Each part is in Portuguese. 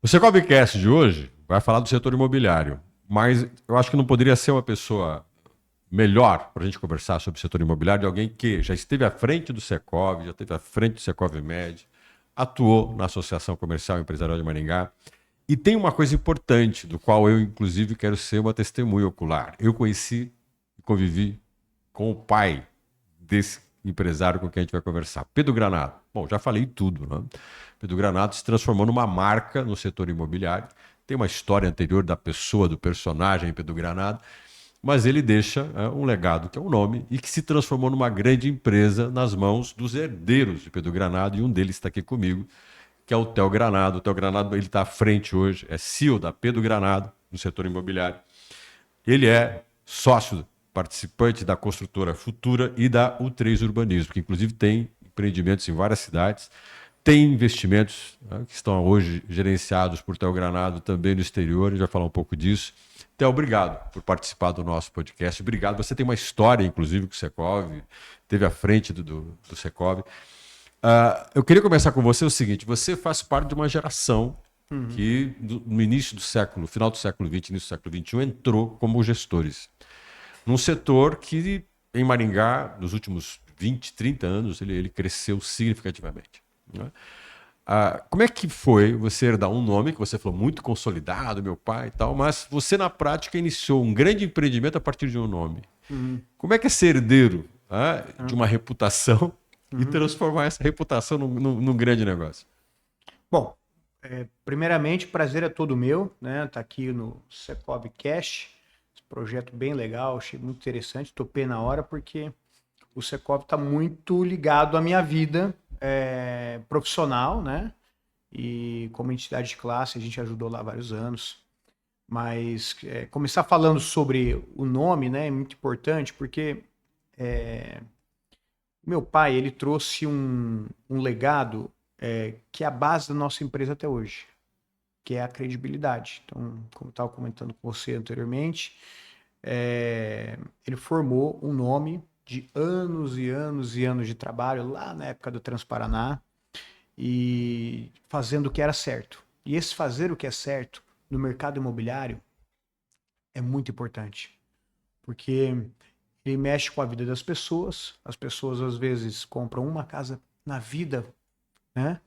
O Secovcast de hoje vai falar do setor imobiliário, mas eu acho que não poderia ser uma pessoa melhor para a gente conversar sobre o setor imobiliário de alguém que já esteve à frente do Secov, já esteve à frente do Secov Med, atuou na Associação Comercial e Empresarial de Maringá. E tem uma coisa importante, do qual eu, inclusive, quero ser uma testemunha ocular. Eu conheci e convivi com o pai desse empresário com quem a gente vai conversar, Pedro Granado. Bom, já falei tudo, né? Pedro Granado se transformou numa marca no setor imobiliário. Tem uma história anterior da pessoa, do personagem Pedro Granado, mas ele deixa um legado, que é um nome, e que se transformou numa grande empresa nas mãos dos herdeiros de Pedro Granado, e um deles está aqui comigo, que é o Theo Granado. O Theo Granado ele está à frente hoje, é CEO da Pedro Granado, no setor imobiliário. Ele é sócio participante da construtora Futura e da U3 Urbanismo, que inclusive tem empreendimentos em várias cidades, tem investimentos que estão hoje gerenciados por Theo Granado também no exterior, a gente vai falar um pouco disso. Theo, obrigado por participar do nosso podcast. Obrigado. Você tem uma história, inclusive, com o Secov, esteve à frente do Secov. Eu queria começar com você o seguinte: você faz parte de uma geração que, no início do século, final do século XX, início do século XXI, entrou como gestores. Num setor que, em Maringá, nos últimos 20, 30 anos, ele cresceu significativamente, né? Como é que foi você herdar um nome que você falou muito consolidado, meu pai e tal, mas você na prática iniciou um grande empreendimento a partir de um nome? Como é que é ser herdeiro de uma reputação e transformar essa reputação num grande negócio? Bom, primeiramente, o prazer é todo meu, né? Tá aqui no Secov Cash, esse projeto bem legal, achei muito interessante, topei na hora porque o Secov está muito ligado à minha vida profissional, né? E como entidade de classe, a gente ajudou lá há vários anos. Mas começar falando sobre o nome, né, é muito importante, porque meu pai, ele trouxe um legado que é a base da nossa empresa até hoje, que é a credibilidade. Então, como eu estava comentando com você anteriormente, ele formou um nome de anos e anos e anos de trabalho lá na época do Transparaná e fazendo o que era certo. E esse fazer o que é certo no mercado imobiliário é muito importante, porque ele mexe com a vida das pessoas. As pessoas às vezes compram uma casa na vida, né?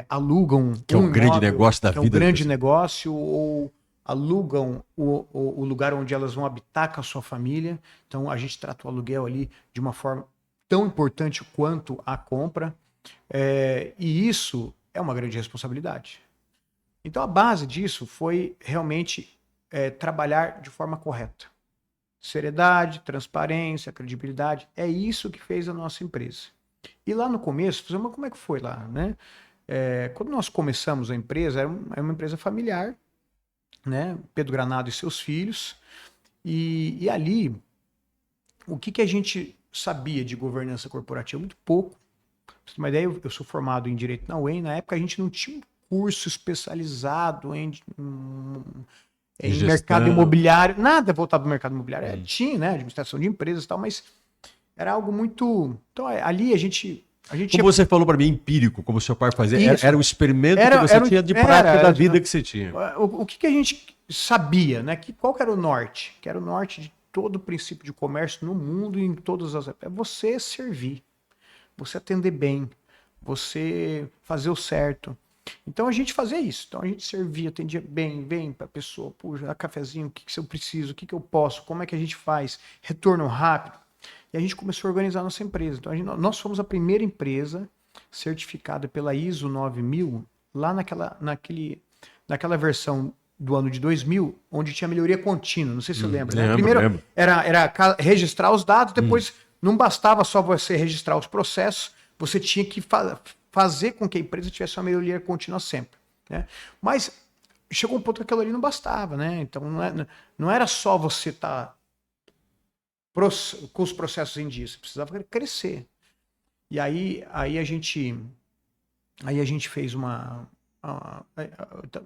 Alugam Que é o grande imóvel, negócio da que é um vida das grande pessoas. negócio, ou alugam o lugar onde elas vão habitar com a sua família. Então a gente trata o aluguel ali de uma forma tão importante quanto a compra. E isso é uma grande responsabilidade. Então a base disso foi realmente trabalhar de forma correta. Seriedade, transparência, credibilidade, é isso que fez a nossa empresa. E lá no começo, como é que foi lá, né? Quando nós começamos a empresa, era uma empresa familiar, né? Pedro Granado e seus filhos, e ali, o que a gente sabia de governança corporativa? Muito pouco. Pra você ter uma ideia, eu sou formado em Direito na UEM, na época a gente não tinha um curso especializado em mercado Gestão. imobiliário, nada voltado para o mercado imobiliário. Tinha, né, administração de empresas e tal, mas era algo muito... Então, ali a gente Como você falou para mim, empírico, como seu pai fazia, Isso. era um experimento que você tinha de prática da vida que você tinha. O que a gente sabia, né? Qual que era o norte? Que era o norte de todo o princípio de comércio no mundo e em todas as... É você servir, você atender bem, você fazer o certo. Então a gente fazia isso. Então a gente servia, atendia bem para a pessoa, puxa, cafezinho, o que eu preciso, o que eu posso, como é que a gente faz, retorno rápido. E a gente começou a organizar a nossa empresa. Então nós fomos a primeira empresa certificada pela ISO 9000 lá naquela versão do ano de 2000, onde tinha melhoria contínua. Não sei se você lembra, né? Primeiro lembro. era registrar os dados, depois não bastava só você registrar os processos, você tinha que fazer com que a empresa tivesse uma melhoria contínua sempre, né? Mas chegou um ponto que aquilo ali não bastava, né? Então não era só você estar com os processos em dia, você precisava crescer. E aí a gente fez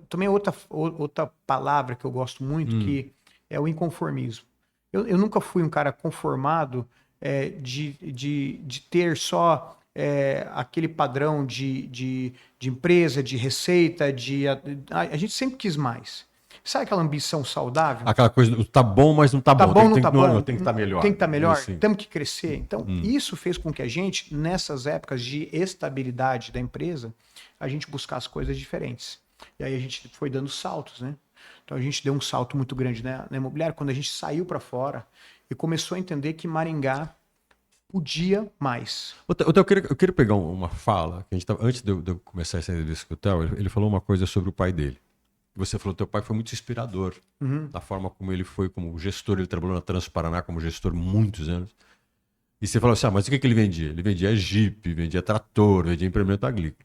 também outra palavra que eu gosto muito, que é o inconformismo. Eu nunca fui um cara conformado de ter só aquele padrão de empresa, de receita, a gente sempre quis mais. Sabe aquela ambição saudável? Aquela coisa, tá bom, mas não tá Tá bom. bom, não tá bom. Tem que estar melhor. Tem que estar melhor, Assim. temos que crescer. Então, isso fez com que a gente, nessas épocas de estabilidade da empresa, a gente buscasse coisas diferentes. E aí a gente foi dando saltos, né? Então a gente deu um salto muito grande na imobiliária quando a gente saiu para fora e começou a entender que Maringá podia mais. Eu queria pegar uma fala, que a gente tava, antes de eu começar essa entrevista com o Theo, ele falou uma coisa sobre o pai dele. Você falou que teu pai foi muito inspirador na forma como ele foi como gestor, ele trabalhou na Transparaná como gestor muitos anos. E você falou assim, mas o que ele vendia? Ele vendia Jeep, vendia trator, vendia implemento agrícola.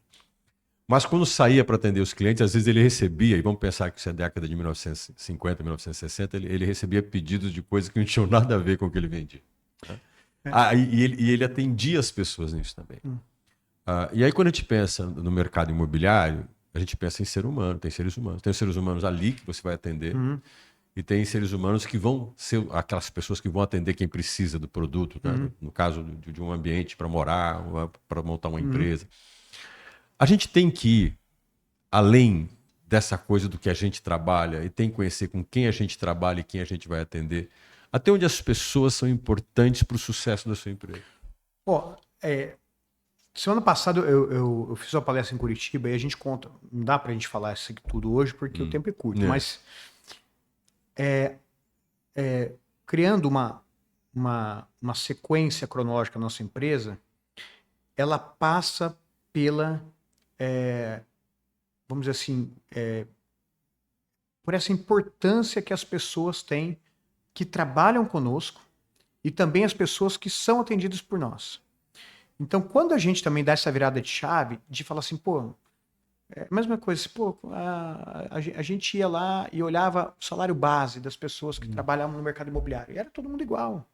Mas quando saía para atender os clientes, às vezes ele recebia, e vamos pensar que isso é década de 1950, 1960, ele recebia pedidos de coisas que não tinham nada a ver com o que ele vendia. Né? E ele atendia as pessoas nisso também. E aí quando a gente pensa no mercado imobiliário, a gente pensa em ser humano, tem seres humanos. Tem os seres humanos ali que você vai atender, e tem seres humanos que vão ser aquelas pessoas que vão atender quem precisa do produto, né? No caso de um ambiente para morar, para montar uma empresa. A gente tem que ir além dessa coisa do que a gente trabalha e tem que conhecer com quem a gente trabalha e quem a gente vai atender, até onde as pessoas são importantes para o sucesso da sua empresa. Semana passada eu fiz uma palestra em Curitiba e a gente conta, não dá para a gente falar isso aqui tudo hoje porque o tempo é curto, mas criando uma sequência cronológica da nossa empresa, ela passa pela vamos dizer assim, por essa importância que as pessoas têm que trabalham conosco e também as pessoas que são atendidas por nós. Então, quando a gente também dá essa virada de chave, de falar assim, mesma coisa, a gente ia lá e olhava o salário base das pessoas que trabalhavam no mercado imobiliário, e era todo mundo igual.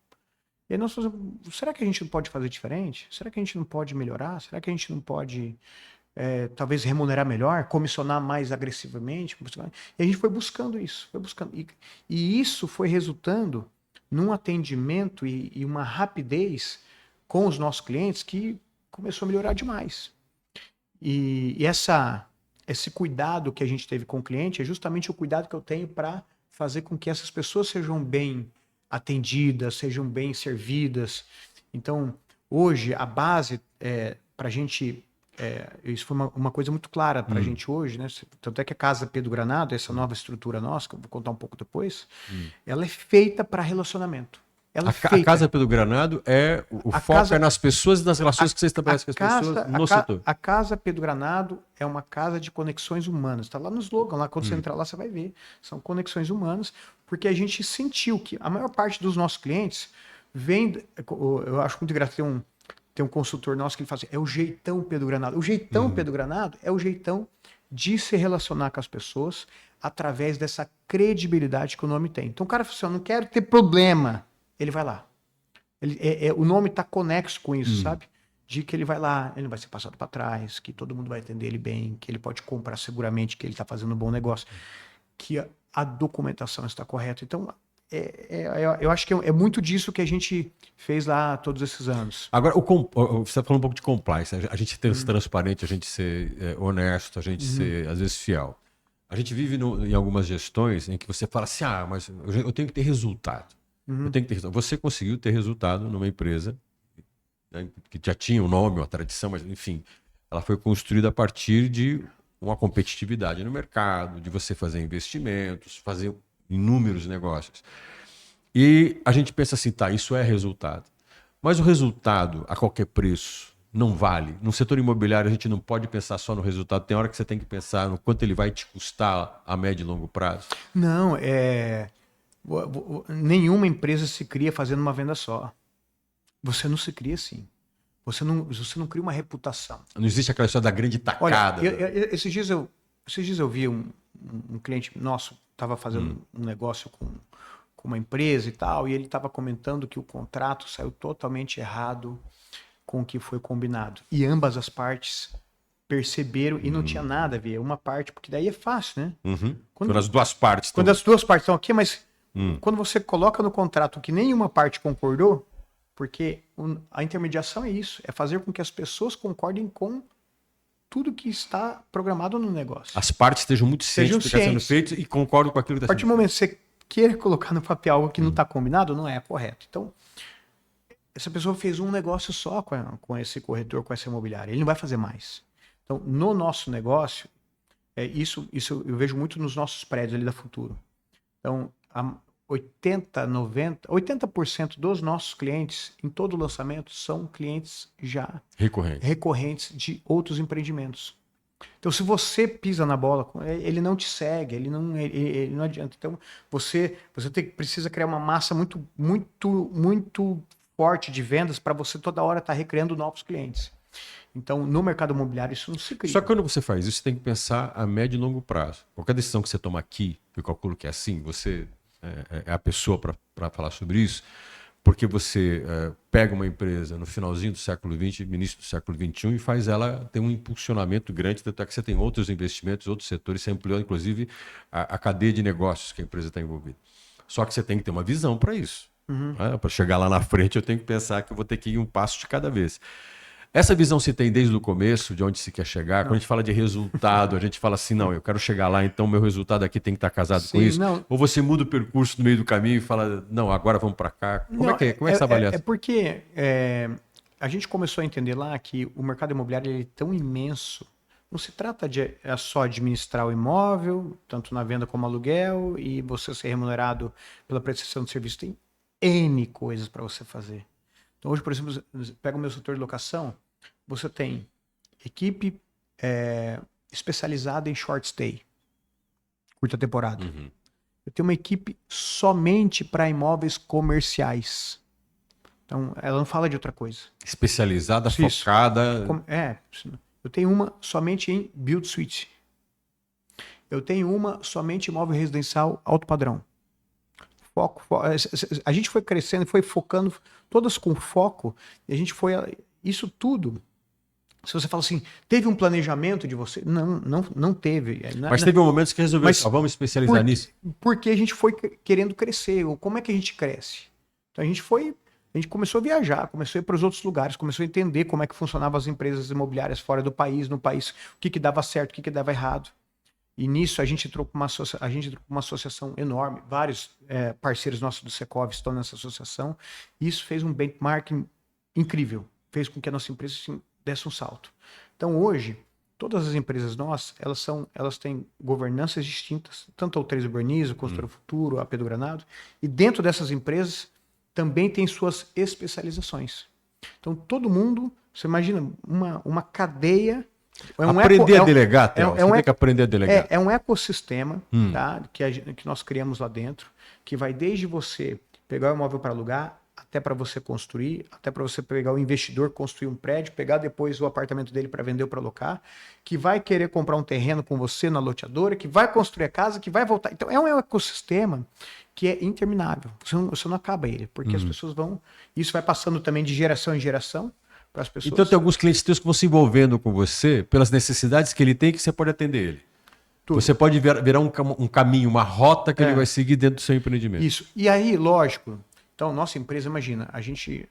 E aí nós falamos, será que a gente não pode fazer diferente? Será que a gente não pode melhorar? Será que a gente não pode... talvez remunerar melhor, comissionar mais agressivamente. E a gente foi buscando isso. E isso foi resultando num atendimento e uma rapidez com os nossos clientes que começou a melhorar demais. E esse cuidado que a gente teve com o cliente é justamente o cuidado que eu tenho para fazer com que essas pessoas sejam bem atendidas, sejam bem servidas. Então, hoje, a base para a gente... isso foi uma coisa muito clara para a gente hoje, né? Tanto é que a Casa Pedro Granado, essa nova estrutura nossa, que eu vou contar um pouco depois, ela é feita para relacionamento. A Casa Pedro Granado o foco é nas pessoas e nas relações que você estabelece com as pessoas no setor. A Casa Pedro Granado é uma casa de conexões humanas. Está lá no slogan, lá quando você entrar lá você vai ver. São conexões humanas, porque a gente sentiu que a maior parte dos nossos clientes vem... Eu acho muito engraçado, tem um consultor nosso que ele fala assim, é o jeitão Pedro Granado. O jeitão Pedro Granado é o jeitão de se relacionar com as pessoas através dessa credibilidade que o nome tem. Então o cara fala assim, eu não quero ter problema. Ele vai lá. O nome está conexo com isso, sabe? De que ele vai lá, ele não vai ser passado para trás, que todo mundo vai atender ele bem, que ele pode comprar seguramente, que ele está fazendo um bom negócio, que a documentação está correta. Então, eu acho que é muito disso que a gente fez lá todos esses anos. Agora, você está falando um pouco de compliance, a gente ter ser transparente, a gente ser honesto, a gente ser, às vezes, fiel. A gente vive em algumas gestões em que você fala assim, mas eu tenho que ter resultado. Eu tenho que ter resultado. Você conseguiu ter resultado numa empresa, né, que já tinha um nome, uma tradição, mas, enfim, ela foi construída a partir de uma competitividade no mercado, de você fazer investimentos, fazer inúmeros negócios. E a gente pensa assim, isso é resultado. Mas o resultado, a qualquer preço, não vale. No setor imobiliário, a gente não pode pensar só no resultado. Tem hora que você tem que pensar no quanto ele vai te custar a médio e longo prazo. Não, nenhuma empresa se cria fazendo uma venda só. Você não se cria assim. Você não cria uma reputação. Não existe aquela história da grande tacada. Olha, esses dias eu vi um cliente nosso, estava fazendo um negócio com uma empresa e tal, e ele estava comentando que o contrato saiu totalmente errado com o que foi combinado. E ambas as partes perceberam e não tinha nada a ver. Uma parte, porque daí é fácil, né? Quando as duas partes estão... Quando as duas partes estão aqui, mas quando você coloca no contrato que nenhuma parte concordou, Porque a intermediação é isso, é fazer com que as pessoas concordem com tudo que está programado no negócio. As partes estejam muito cientes do que está sendo feito e concordam com aquilo que A está sendo feito. partir do momento que você queira colocar no papel algo que não está combinado, não é correto. Então, essa pessoa fez um negócio só com esse corretor, com essa imobiliária. Ele não vai fazer mais. Então, no nosso negócio, isso eu vejo muito nos nossos prédios ali da Futuro. Então, 80% dos nossos clientes em todo lançamento são clientes já recorrentes de outros empreendimentos. Então, se você pisa na bola, ele não te segue, ele não adianta. Então, você precisa criar uma massa muito, muito, muito forte de vendas para você toda hora estar recriando novos clientes. Então, no mercado imobiliário, isso não se cria. Só que quando você faz isso, você tem que pensar a médio e longo prazo. Qualquer decisão que você toma aqui, eu calculo que é assim, você é a pessoa para falar sobre isso, porque você pega uma empresa no finalzinho do século XX, início do século XXI, e faz ela ter um impulsionamento grande, tanto é que você tem outros investimentos, outros setores, você ampliou, inclusive, a cadeia de negócios que a empresa está envolvida. Só que você tem que ter uma visão para isso. Para chegar lá na frente, eu tenho que pensar que eu vou ter que ir um passo de cada vez. Essa visão se tem desde o começo, de onde se quer chegar. Quando a gente fala de resultado, a gente fala assim, não, eu quero chegar lá, então meu resultado aqui tem que estar casado com isso. Não. Ou você muda o percurso no meio do caminho e fala, não, agora vamos para cá. Como é que você avalia? É porque a gente começou a entender lá que o mercado imobiliário ele é tão imenso. Não se trata de só administrar o imóvel, tanto na venda como aluguel, e você ser remunerado pela prestação de serviço. Tem N coisas para você fazer. Então hoje, por exemplo, pega o meu setor de locação, você tem equipe especializada em short stay, curta temporada. Eu tenho uma equipe somente para imóveis comerciais. Então, ela não fala de outra coisa. Especializada, focada... Eu tenho uma somente em build suite. Eu tenho uma somente em imóvel residencial alto padrão. Foco. A gente foi crescendo, foi focando, todas com foco, e a gente foi... Isso tudo... Se você fala assim, teve um planejamento de você? Não teve. Mas teve um momento que resolveu, vamos especializar nisso. Porque a gente foi querendo crescer. Como é que a gente cresce? Então a gente começou a viajar, começou a ir para os outros lugares, começou a entender como é que funcionavam as empresas imobiliárias fora do país, no país, o que dava certo, o que dava errado. E nisso a gente entrou com uma associação enorme. Vários parceiros nossos do Secov estão nessa associação. E isso fez um benchmarking incrível. Fez com que a nossa empresa desse um salto. Então hoje, todas as empresas nossas, elas têm governanças distintas, tanto a O3 Urbaniza, a Construtora Futuro, a Pedro Granado, e dentro dessas empresas também tem suas especializações. Então todo mundo, você imagina uma cadeia... aprender a delegar, Theo. Você tem que aprender a delegar. É um ecossistema tá, que nós criamos lá dentro, que vai desde você pegar o imóvel para alugar, até para você construir, até para você pegar o investidor, construir um prédio, pegar depois o apartamento dele para vender ou para alocar, que vai querer comprar um terreno com você na loteadora, que vai construir a casa, que vai voltar. Então é um ecossistema que é interminável. Você não acaba ele, porque as pessoas vão... Isso vai passando também de geração em geração para as pessoas. Então tem alguns clientes teus que vão se envolvendo com você pelas necessidades que ele tem, que você pode atender ele. Tudo. Você pode virar um caminho, uma rota que ele vai seguir dentro do seu empreendimento. Isso. E aí, lógico... Então, nossa empresa, imagina, a gente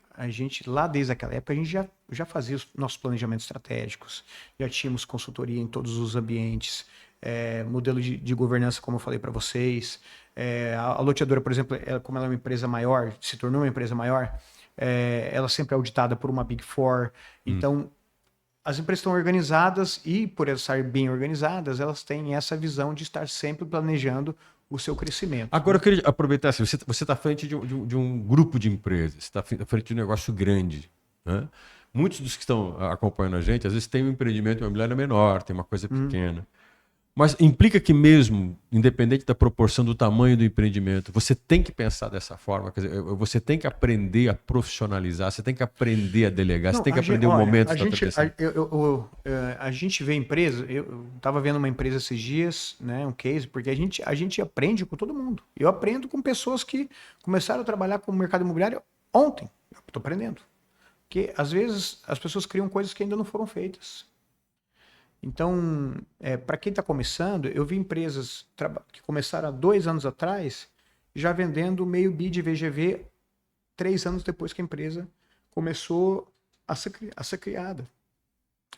lá desde aquela época, a gente já fazia os nossos planejamentos estratégicos, já tínhamos consultoria em todos os ambientes, modelo de governança, como eu falei para vocês. A loteadora, por exemplo, como ela é uma empresa maior, se tornou uma empresa maior, ela sempre é auditada por uma Big Four. Então, as empresas estão organizadas e, por elas estarem bem organizadas, elas têm essa visão de estar sempre planejando o seu crescimento. Agora eu queria aproveitar assim, você está à frente de um grupo de empresas, você está à frente de um negócio grande, né? Muitos dos que estão acompanhando a gente, às vezes tem um empreendimento imobiliário menor, tem uma coisa pequena. Mas implica que mesmo, independente da proporção do tamanho do empreendimento, você tem que pensar dessa forma, quer dizer, você tem que aprender a profissionalizar, você tem que aprender a delegar, você tem que aprender o momento da atenção. A gente vê empresa, eu estava vendo uma empresa esses dias, né, um case, porque a gente aprende com todo mundo. Eu aprendo com pessoas que começaram a trabalhar com o mercado imobiliário ontem. Eu estou aprendendo. Porque às vezes as pessoas criam coisas que ainda não foram feitas. Então, para quem está começando, eu vi empresas que começaram há 2 anos atrás já vendendo meio bi de VGV 3 anos depois que a empresa começou a ser criada.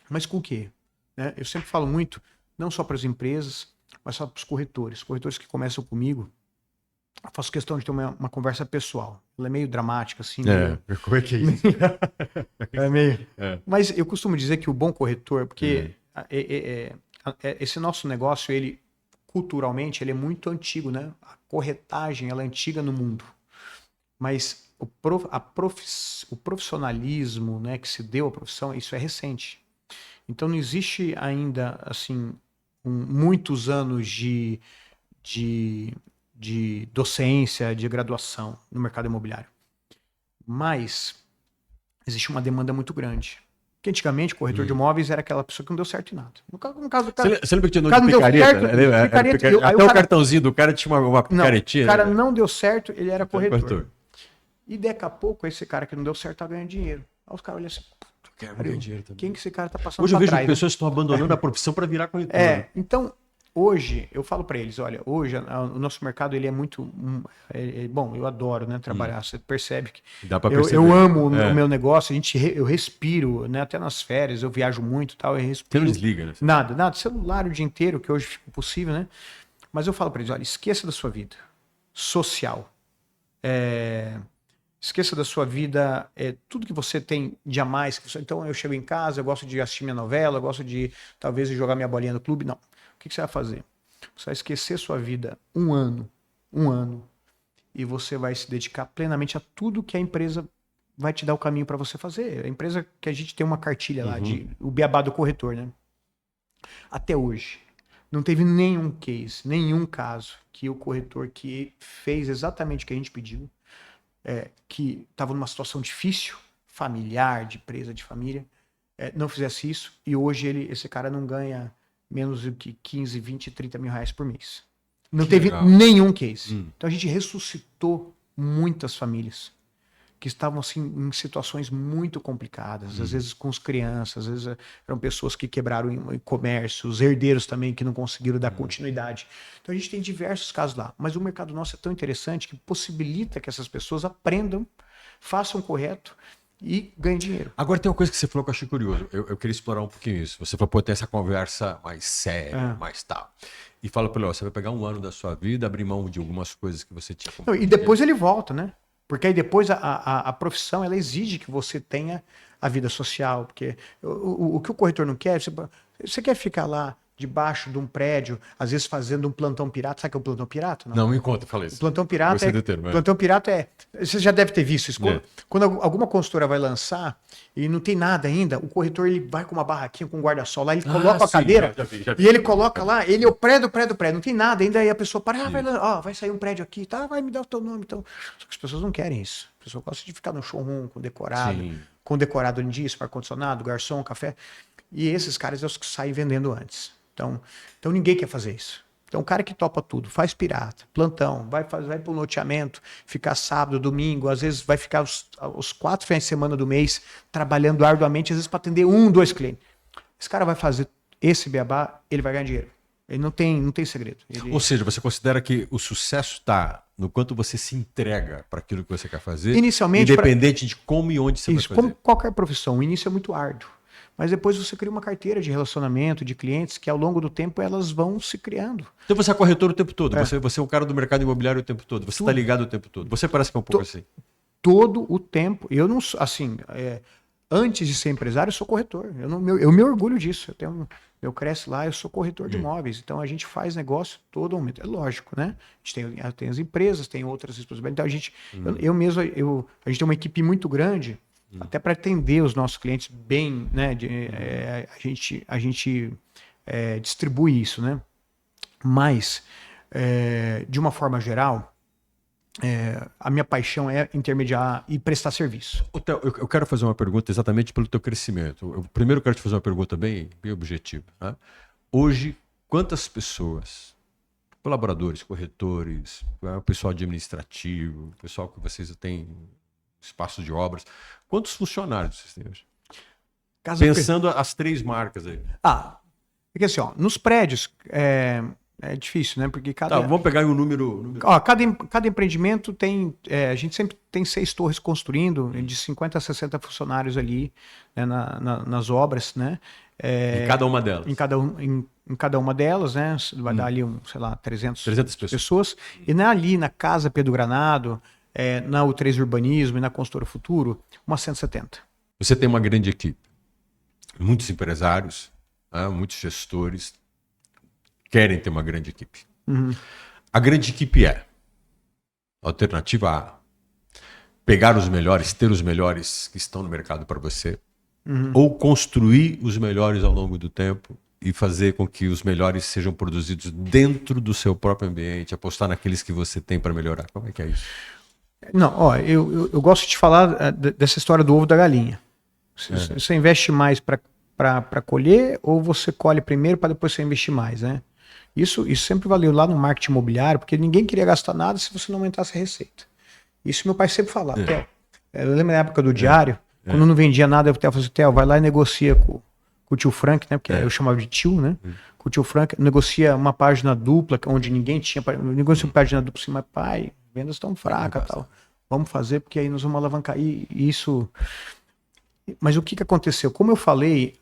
Mas com o quê? Né? Eu sempre falo muito, não só para as empresas, mas só para os corretores. Corretores que começam comigo, eu faço questão de ter uma conversa pessoal. Ela é meio dramática, assim. Como é que é isso? É meio... É. Mas eu costumo dizer que o bom corretor, porque esse nosso negócio, ele culturalmente, ele é muito antigo, né? A corretagem, ela é antiga no mundo. Mas o profissionalismo, né, que se deu à profissão, isso é recente. Então não existe ainda, assim, muitos anos de docência, de graduação no mercado imobiliário. Mas existe uma demanda muito grande. Porque antigamente o corretor de imóveis era aquela pessoa que não deu certo em nada. No caso do cara, Você lembra que tinha nome cara de não deu picareta? certo, Né? picareta, Até aí o cartãozinho do cara tinha uma não, picaretinha. o cara né? não deu certo, ele era corretor. Corretor. E daqui a pouco esse cara que não deu certo tá ganhando dinheiro. Aí os caras olham assim, Quero ganhar dinheiro também. quem que esse cara tá passando Hoje eu pra vejo trás, que né? pessoas estão abandonando a profissão para virar corretor. Então, hoje, eu falo para eles, olha, hoje o nosso mercado, ele é muito... bom, eu adoro, né, trabalhar, você percebe que Dá pra eu perceber. amo o meu negócio, eu respiro, né, até nas férias, eu viajo muito e tal, eu Você respiro. não desliga, né? Nada, celular o dia inteiro, que hoje fica possível, né? Mas eu falo para eles, olha, esqueça da sua vida social, esqueça da sua vida, tudo que você tem de a mais. Então eu chego em casa, eu gosto de assistir minha novela, eu gosto de talvez jogar minha bolinha no clube. Não. O que você vai fazer? Você vai esquecer sua vida um ano, e você vai se dedicar plenamente a tudo que a empresa vai te dar o caminho para você fazer. A empresa que a gente tem uma cartilha lá, o beabá do corretor, né? Até hoje, não teve nenhum case, nenhum caso que o corretor que fez exatamente o que a gente pediu, que estava numa situação difícil, familiar, de empresa, de família, não fizesse isso, e hoje esse cara não ganha menos do que 15, 20, 30 mil reais por mês. Não teve nenhum case. Então a gente ressuscitou muitas famílias que estavam assim em situações muito complicadas, às vezes com as crianças, às vezes eram pessoas que quebraram em comércio, os herdeiros também que não conseguiram dar continuidade. Então a gente tem diversos casos lá, mas o mercado nosso é tão interessante que possibilita que essas pessoas aprendam, façam correto e ganhem dinheiro. Agora tem uma coisa que você falou que eu achei curioso. Eu queria explorar um pouquinho isso. Você falou, pô, tem essa conversa mais séria, mais tal. E fala pra ele, ó, você vai pegar um ano da sua vida, abrir mão de algumas coisas que você tinha. Não, e depois ele volta, né? Porque aí depois a profissão, ela exige que você tenha a vida social. Porque o que o corretor não quer, você quer ficar lá debaixo de um prédio, às vezes fazendo um plantão pirata. Sabe o que é um plantão pirata? Não, me conta, falei isso. O plantão pirata plantão pirata você já deve ter visto isso. Quando alguma consultora vai lançar e não tem nada ainda, o corretor ele vai com uma barraquinha com um guarda-sol lá, ele coloca a cadeira já vi. e ele coloca lá, ele é o prédio, não tem nada ainda, aí a pessoa para, vai sair um prédio aqui, tá, vai me dar o teu nome, então. Só que as pessoas não querem isso. As pessoas gostam de ficar no showroom com decorado disso, ar-condicionado, garçom, café. E esses caras são os que saem vendendo antes. Então ninguém quer fazer isso. Então o cara que topa tudo, faz pirata, plantão, vai para o loteamento, ficar sábado, domingo, às vezes vai ficar os 4 finais de semana do mês trabalhando arduamente, às vezes para atender 1, 2 clientes. Esse cara vai fazer esse beabá, ele vai ganhar dinheiro. Ele não tem segredo. Ou seja, você considera que o sucesso está no quanto você se entrega para aquilo que você quer fazer, inicialmente, independente de como e onde você vai fazer. Como qualquer profissão, o início é muito árduo. Mas depois você cria uma carteira de relacionamento, de clientes, que ao longo do tempo elas vão se criando. Então você é corretor o tempo todo, você é um cara do mercado imobiliário o tempo todo, você está ligado o tempo todo. Você parece que é um pouco assim. Todo o tempo. Eu não sou, assim, antes de ser empresário, eu sou corretor. Eu me orgulho disso. Eu cresço lá, eu sou corretor de imóveis. Então a gente faz negócio todo momento. É lógico, né? A gente tem as empresas, tem outras responsabilidades. Então a gente tem uma equipe muito grande, até para atender os nossos clientes bem, né? A gente distribui isso, né? Mas, de uma forma geral, a minha paixão é intermediar e prestar serviço. Theo, eu quero fazer uma pergunta exatamente pelo teu crescimento. Eu primeiro quero te fazer uma pergunta bem objetiva. Né? Hoje, quantas pessoas, colaboradores, corretores, pessoal administrativo, pessoal que vocês têm espaço de obras, quantos funcionários vocês têm hoje? Pensando as 3 marcas aí. Porque assim, ó, nos prédios, É difícil, né? Porque Tá, vamos pegar aí um número... Ó, cada empreendimento tem... a gente sempre tem 6 torres construindo, de 50 a 60 funcionários ali, né, nas obras, né? Em cada uma delas. Em cada uma delas, né? Vai dar ali, sei lá, 300 pessoas. E ali na Casa Pedro Granado, na U3 Urbanismo e na Construtora Futuro, umas 170. Você tem uma grande equipe. Muitos empresários, muitos gestores querem ter uma grande equipe. A grande equipe alternativa A, pegar os melhores, ter os melhores que estão no mercado para você, ou construir os melhores ao longo do tempo e fazer com que os melhores sejam produzidos dentro do seu próprio ambiente, apostar naqueles que você tem para melhorar. Como é que é isso? Não, ó, eu gosto de falar dessa história do ovo da galinha. Você investe mais para colher ou você colhe primeiro para depois você investir mais, né? Isso sempre valeu lá no marketing imobiliário, porque ninguém queria gastar nada se você não aumentasse a receita. Isso meu pai sempre falava. Eu lembro na época do diário, quando não vendia nada, eu falava assim, Theo, vai lá e negocia com o tio Frank, né? Porque eu chamava de tio, né? Com o tio Frank, negocia uma página dupla, onde ninguém tinha. Negocia uma página dupla assim, mas pai, vendas estão fracas e tal. Vamos fazer, porque aí nós vamos alavancar. E isso. Mas o que aconteceu? Como eu falei,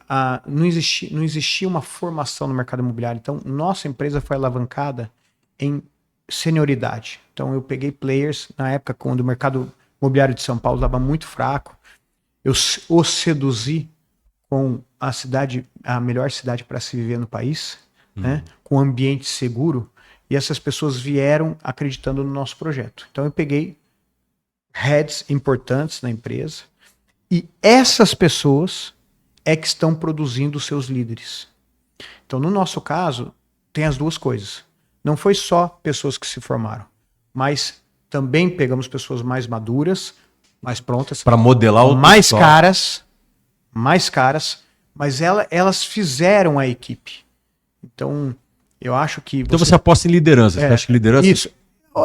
não existia uma formação no mercado imobiliário. Então, nossa empresa foi alavancada em senioridade. Então, eu peguei players na época quando o mercado imobiliário de São Paulo estava muito fraco. Eu os seduzi com a melhor cidade para se viver no país, né? Com um ambiente seguro. E essas pessoas vieram acreditando no nosso projeto. Então, eu peguei heads importantes na empresa. E essas pessoas é que estão produzindo os seus líderes. Então, no nosso caso, tem as duas coisas. Não foi só pessoas que se formaram, mas também pegamos pessoas mais maduras, mais prontas, para modelar o mais caras, mas elas fizeram a equipe. Então, eu acho que Então você aposta em liderança. Você acha que liderança? Isso.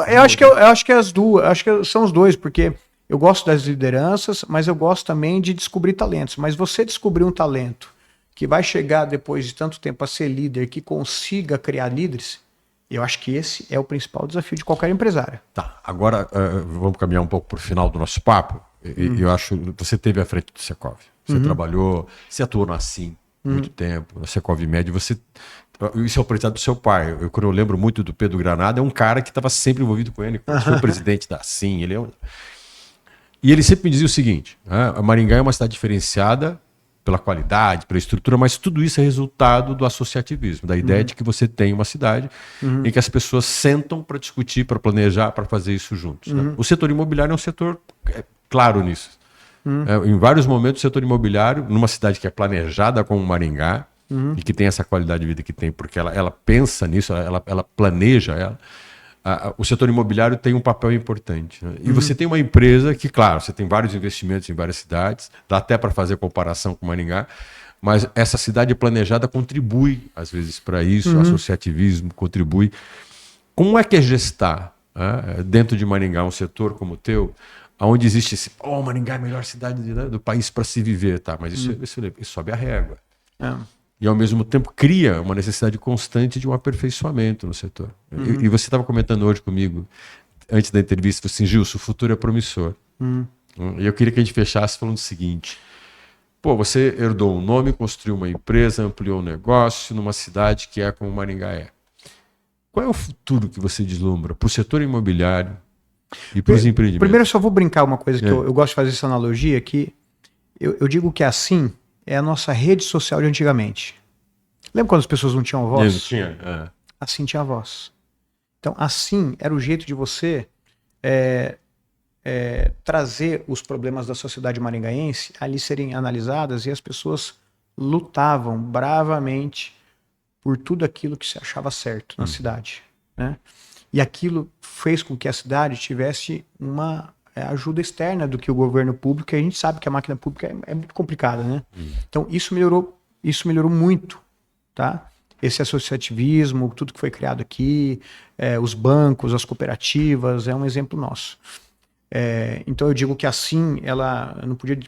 Eu acho que as duas, acho que são os dois, porque eu gosto das lideranças, mas eu gosto também de descobrir talentos. Mas você descobrir um talento que vai chegar depois de tanto tempo a ser líder, que consiga criar líderes, eu acho que esse é o principal desafio de qualquer empresário. Tá, agora vamos caminhar um pouco para o final do nosso papo. Eu acho que você esteve à frente do Secov. Você trabalhou, você atuou na Assim muito tempo, na Secov Med. Isso é o aprendizado do seu pai. Quando eu lembro muito do Pedro Granado, é um cara que estava sempre envolvido com ele. Foi o presidente da Assim. E ele sempre me dizia o seguinte: a Maringá é uma cidade diferenciada pela qualidade, pela estrutura, mas tudo isso é resultado do associativismo, da ideia de que você tem uma cidade em que as pessoas sentam para discutir, para planejar, para fazer isso juntos. Né? O setor imobiliário é um setor claro nisso. Em vários momentos, o setor imobiliário, numa cidade que é planejada como Maringá, e que tem essa qualidade de vida que tem, porque ela pensa nisso, ela planeja ela. O setor imobiliário tem um papel importante. Né? E você tem uma empresa que, claro, você tem vários investimentos em várias cidades, dá até para fazer comparação com Maringá, mas essa cidade planejada contribui, às vezes, para isso, o associativismo contribui. Como é que é gestar dentro de Maringá um setor como o teu, onde existe esse, Maringá é a melhor cidade do país para se viver, tá? Mas isso sobe a régua. E, ao mesmo tempo, cria uma necessidade constante de um aperfeiçoamento no setor. E você estava comentando hoje comigo, antes da entrevista, assim, Gilson, o futuro é promissor. E eu queria que a gente fechasse falando o seguinte: você herdou um nome, construiu uma empresa, ampliou um negócio numa cidade que é como Maringá é. Qual é o futuro que você deslumbra para o setor imobiliário e para os empreendimentos? Primeiro, eu só vou brincar uma coisa que eu gosto de fazer essa analogia, que eu digo que assim é a nossa rede social de antigamente. Lembra quando as pessoas não tinham voz? Não tinha. Assim tinha voz. Então, assim era o jeito de você trazer os problemas da sociedade maringaense ali serem analisadas, e as pessoas lutavam bravamente por tudo aquilo que se achava certo na cidade, né? E aquilo fez com que a cidade tivesse uma ajuda externa do que o governo público, e a gente sabe que a máquina pública é muito complicada, né? Então isso melhorou muito, tá? Esse associativismo, tudo que foi criado aqui, os bancos, as cooperativas, é um exemplo nosso. Então eu digo que assim, ela não podia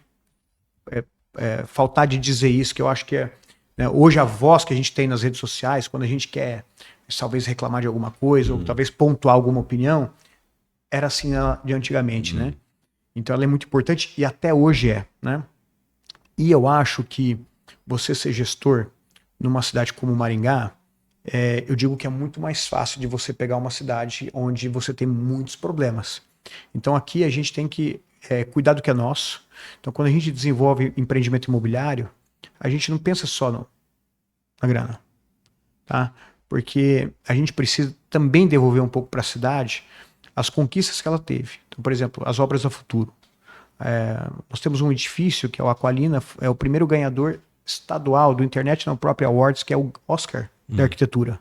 faltar de dizer isso, que eu acho que hoje a voz que a gente tem nas redes sociais, quando a gente quer talvez reclamar de alguma coisa, ou talvez pontuar alguma opinião, era assim de antigamente, né? Então ela é muito importante e até hoje é, né? E eu acho que você ser gestor numa cidade como Maringá, eu digo que é muito mais fácil de você pegar uma cidade onde você tem muitos problemas. Então aqui a gente tem que cuidar do que é nosso. Então quando a gente desenvolve empreendimento imobiliário, a gente não pensa só na grana, tá? Porque a gente precisa também devolver um pouco para a cidade as conquistas que ela teve. Então, por exemplo, as obras do futuro. Nós temos um edifício que é o Aqualina, é o primeiro ganhador estadual do International Property Awards, que é o Oscar da arquitetura.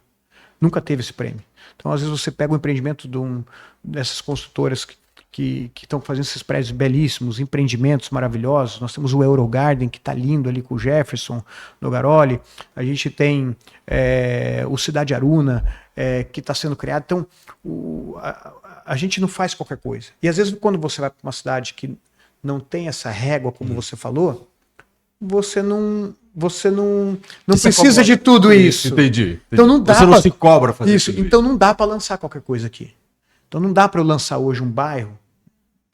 Nunca teve esse prêmio. Então, às vezes, você pega o empreendimento dessas construtoras que estão fazendo esses prédios belíssimos, empreendimentos maravilhosos. Nós temos o Eurogarden, que está lindo ali com o Jefferson Nogaroli. A gente tem o Cidade Aruna, que está sendo criado. Então, a gente não faz qualquer coisa. E às vezes, quando você vai para uma cidade que não tem essa régua, como você falou, você não precisa de tudo isso. Entendi. Então não dá você não se cobra fazer isso. Então não dá para lançar qualquer coisa aqui. Então não dá para eu lançar hoje um bairro,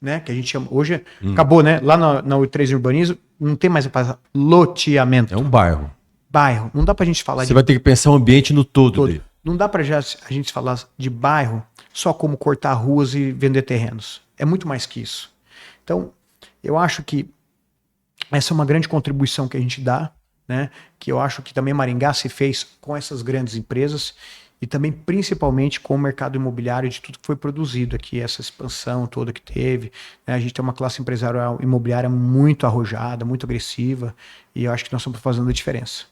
né, que a gente chama hoje acabou, né? Lá na U3 Urbanismo não tem mais a palavra loteamento. É um bairro. Bairro. Não dá pra gente falar Você vai ter que pensar o ambiente no todo dele. Não dá pra a gente falar de bairro só como cortar ruas e vender terrenos. É muito mais que isso. Então, eu acho que essa é uma grande contribuição que a gente dá, né? Que eu acho que também Maringá se fez com essas grandes empresas e também principalmente com o mercado imobiliário de tudo que foi produzido aqui, essa expansão toda que teve, né? A gente tem uma classe empresarial imobiliária muito arrojada, muito agressiva, e eu acho que nós estamos fazendo a diferença.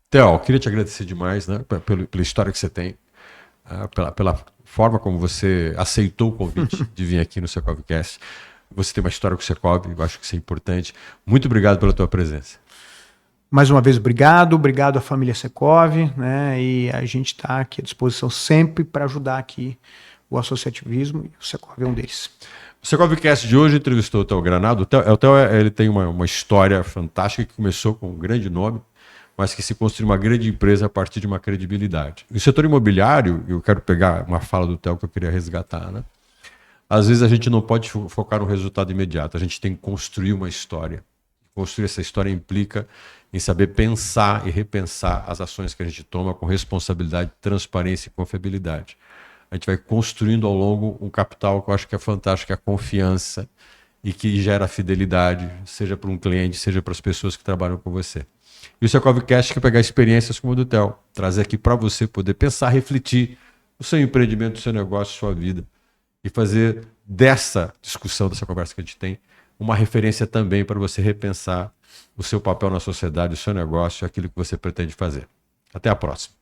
Theo, queria te agradecer demais, né, pela história que você tem, pela forma como você aceitou o convite de vir aqui no Secovcast. Você tem uma história com o Secov, eu acho que isso é importante. Muito obrigado pela tua presença. Mais uma vez, obrigado à família Secov, né? E a gente está aqui à disposição sempre para ajudar aqui o associativismo, e o Secov é um deles. O Secovcast de hoje entrevistou o Theo Granado. O Theo ele tem uma história fantástica que começou com um grande nome, mas que se construiu uma grande empresa a partir de uma credibilidade. No setor imobiliário, eu quero pegar uma fala do Theo que eu queria resgatar, né? Às vezes a gente não pode focar no resultado imediato, a gente tem que construir uma história. Construir essa história implica em saber pensar e repensar as ações que a gente toma com responsabilidade, transparência e confiabilidade. A gente vai construindo ao longo um capital que eu acho que é fantástico, que é a confiança e que gera fidelidade, seja para um cliente, seja para as pessoas que trabalham com você. E o Secovcast quer pegar experiências como a do Theo, trazer aqui para você poder pensar, refletir o seu empreendimento, o seu negócio, a sua vida, e fazer dessa discussão, dessa conversa que a gente tem, uma referência também para você repensar o seu papel na sociedade, o seu negócio, aquilo que você pretende fazer. Até a próxima.